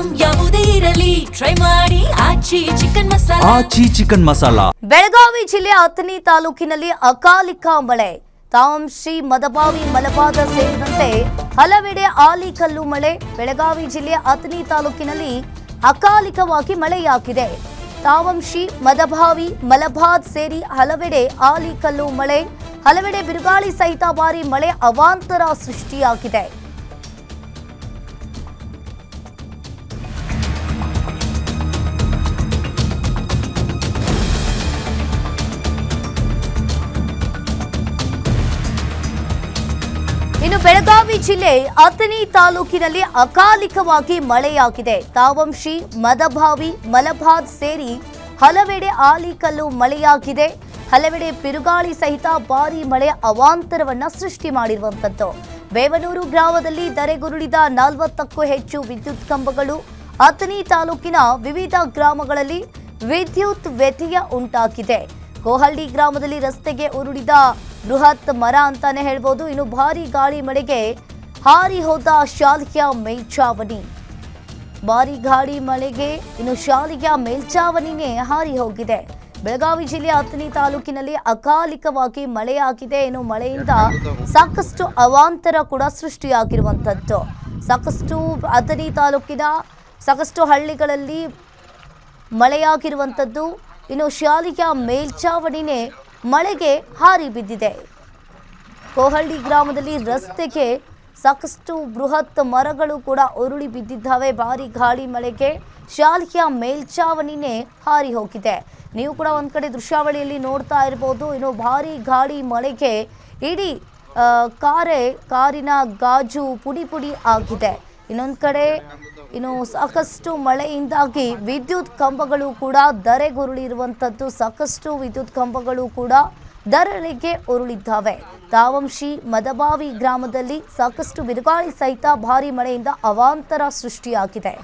Item ಯಾವುದೇ ಇರಲಿ try ಮಾಡಿ ಆಚಿ ಚಿಕನ್ ಮಸಾಲಾ. ಬೆಳಗಾವಿ ಜಿಲ್ಲೆ ಅಥಣಿ ತಾಲೂಕಿನಲ್ಲಿ ಅಕಾಲಿಕ ಮಳೆ. ತಾವಂಶಿ ಮದಬಾವಿ ಮಲಬಾದ ಸೇರಿದಂತೆ ಹಲವೆಡೆ ಆಲಿಕಲ್ಲು ಮಳೆ. ಬೆಳಗಾವಿ ಜಿಲ್ಲೆ ಅಥಣಿ ತಾಲೂಕಿನಲ್ಲಿ ಅಕಾಲಿಕವಾಗಿ ಮಳೆಯಾಗಿದೆ. ತಾವಂಶಿ ಮದಬಾವಿ ಮಲಬಾದ್ ಸೇರಿ ಹಲವೆಡೆ ಆಲಿಕಲ್ಲು ಮಳೆ. ಹಲವೆಡೆ ಬಿರುಗಾಳಿ ಸಹಿತ ಭಾರಿ ಮಳೆ ಅವಾಂತರ ಸೃಷ್ಟಿಯಾಗಿದೆ. ಇನ್ನು ಬೆಳಗಾವಿ ಜಿಲ್ಲೆ ಅಥಣಿ ತಾಲೂಕಿನಲ್ಲಿ ಅಕಾಲಿಕವಾಗಿ ಮಳೆಯಾಗಿದೆ. ತಾವಂಶಿ ಮದಬಾವಿ ಮಲಬಾದ್ ಸೇರಿ ಹಲವೆಡೆ ಆಲಿಕಲ್ಲು ಮಳೆಯಾಗಿದೆ. ಹಲವೆಡೆ ಬಿರುಗಾಳಿ ಸಹಿತ ಭಾರಿ ಮಳೆ ಅವಾಂತರವನ್ನ ಸೃಷ್ಟಿ ಮಾಡಿರುವಂತದ್ದು. ಬೇವನೂರು ಗ್ರಾಮದಲ್ಲಿ ಧರೆಗುರುಳಿದ 40ಕ್ಕೂ ಹೆಚ್ಚು ವಿದ್ಯುತ್ ಕಂಬಗಳು. ಅಥಣಿ ತಾಲೂಕಿನ ವಿವಿಧ ಗ್ರಾಮಗಳಲ್ಲಿ ವಿದ್ಯುತ್ ವ್ಯತ್ಯಯ ಉಂಟಾಗಿದೆ. ಕೋಹಳ್ಳಿ ಗ್ರಾಮದಲ್ಲಿ ರಸ್ತೆಗೆ ಉರುಳಿದ ಬೃಹತ್ ಮರ ಅಂತಾನೆ ಹೇಳ್ಬೋದು. ಇನ್ನು ಭಾರಿ ಗಾಳಿ ಮಳೆಗೆ ಹಾರಿ ಹೋದ ಶಾಲೆಯ ಮೇಲ್ಚಾವಣಿ. ಭಾರಿ ಗಾಳಿ ಮಳೆಗೆ ಇನ್ನು ಶಾಲೆಯ ಮೇಲ್ಚಾವಣಿನೇ ಹಾರಿ ಹೋಗಿದೆ. ಬೆಳಗಾವಿ ಜಿಲ್ಲೆ ಅಥಣಿ ತಾಲೂಕಿನಲ್ಲಿ ಅಕಾಲಿಕವಾಗಿ ಮಳೆಯಾಗಿದೆ. ಇನ್ನು ಮಳೆಯಿಂದ ಸಾಕಷ್ಟು ಅವಾಂತರ ಕೂಡ ಸೃಷ್ಟಿಯಾಗಿರುವಂಥದ್ದು. ಸಾಕಷ್ಟು ಅಥಣಿ ತಾಲೂಕಿನ ಸಾಕಷ್ಟು ಹಳ್ಳಿಗಳಲ್ಲಿ ಮಳೆಯಾಗಿರುವಂಥದ್ದು. ಇನ್ನು ಶಾಲೆಯ ಮೇಲ್ಚಾವಣಿನೇ ಮಳೆಗೆ ಹಾರಿ ಬಿದ್ದಿದೆ. ಕೋಹಳ್ಳಿ ಗ್ರಾಮದಲ್ಲಿ ರಸ್ತೆಗೆ ಸಾಕಷ್ಟು ಬೃಹತ್ ಮರಗಳು ಕೂಡ ಉರುಳಿ ಬಿದ್ದಿದ್ದಾವೆ. ಭಾರಿ ಗಾಳಿ ಮಳೆಗೆ ಶಾಲೆಯ ಮೇಲ್ಚಾವಣಿನೇ ಹಾರಿ ಹೋಗಿದೆ. ನೀವು ಕೂಡ ಒಂದ್ ಕಡೆ ದೃಶ್ಯಾವಳಿಯಲ್ಲಿ ನೋಡ್ತಾ ಇರ್ಬೋದು. ಇನ್ನು ಭಾರಿ ಗಾಳಿ ಮಳೆಗೆ ಇಡೀ ಕಾರಿನ ಗಾಜು ಪುಡಿ ಪುಡಿ ಆಗಿದೆ. ಇನ್ನೊಂದು ಕಡೆ ಇನ್ನು ಸಾಕಷ್ಟು ಮಳೆಯಿಂದಾಗಿ ವಿದ್ಯುತ್ ಕಂಬಗಳು ಕೂಡ ಧರೆಗುರುಳಿರುವಂಥದ್ದು. ಸಾಕಷ್ಟು ವಿದ್ಯುತ್ ಕಂಬಗಳು ಕೂಡ ಧರೆಗೆ ಉರುಳಿದ್ದಾವೆ. ತಾವಂಶಿ ಮದಬಾವಿ ಗ್ರಾಮದಲ್ಲಿ ಸಾಕಷ್ಟು ಬಿರುಗಾಳಿ ಸಹಿತ ಭಾರಿ ಮಳೆಯಿಂದ ಅವಾಂತರ ಸೃಷ್ಟಿಯಾಗಿದೆ.